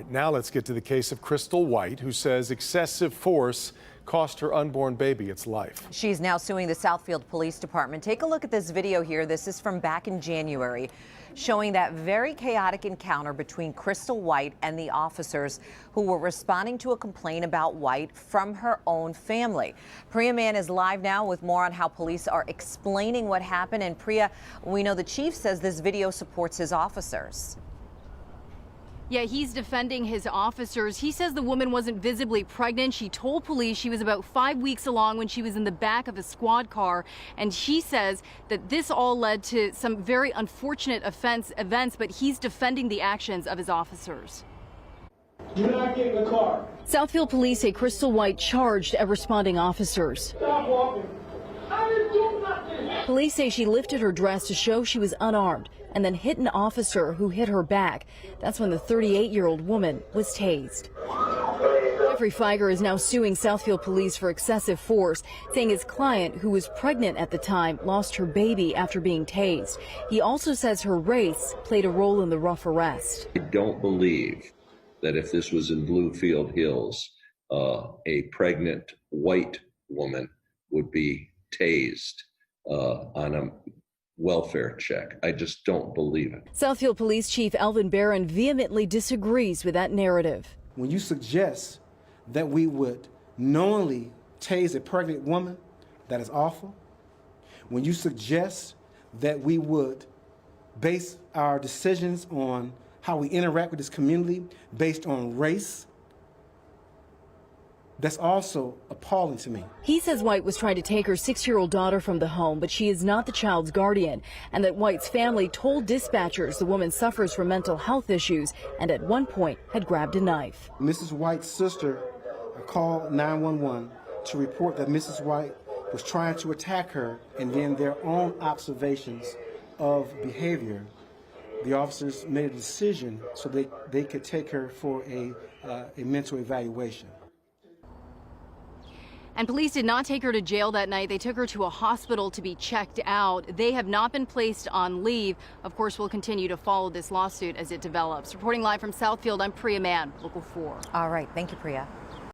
right, now let's get to the case of Crystal White, who says excessive force cost her unborn baby its life. She's now suing the Southfield Police Department. Take a look at this video here. This is from back in January, showing that very chaotic encounter between Crystal White and the officers who were responding to a complaint about White from her own family. Priya Mann is live now with more on how police are explaining what happened. And Priya, we know the chief says this video supports his officers. Yeah, he's defending his officers. He says the woman wasn't visibly pregnant. She told police she was about 5 weeks along when she was in the back of a squad car. And he says that this all led to some very unfortunate events, but he's defending the actions of his officers. Do not get in the car. Southfield police say Crystal White charged at responding officers. Stop walking. I didn't do nothing. Police say she lifted her dress to show she was unarmed and then hit an officer who hit her back. That's when the 38-year-old woman was tased. Jeffrey Feiger is now suing Southfield police for excessive force, saying his client, who was pregnant at the time, lost her baby after being tased. He also says her race played a role in the rough arrest. I don't believe that if this was in Bluefield Hills, a pregnant white woman would be tased on a welfare check. I just don't believe it. Southfield Police Chief Alvin Barron vehemently disagrees with that narrative. When you suggest that we would knowingly tase a pregnant woman, that is awful. When you suggest that we would base our decisions on how we interact with this community based on race, that's also appalling to me. He says White was trying to take her 6-year-old daughter from the home, but she is not the child's guardian, and that White's family told dispatchers the woman suffers from mental health issues and at one point had grabbed a knife. Mrs. White's sister called 911 to report that Mrs. White was trying to attack her, and then their own observations of behavior, the officers made a decision so they could take her for a mental evaluation. And police did not take her to jail that night. They took her to a hospital to be checked out. They have not been placed on leave. Of course, we'll continue to follow this lawsuit as it develops. Reporting live from Southfield, I'm Priya Mann, Local 4. All right. Thank you, Priya.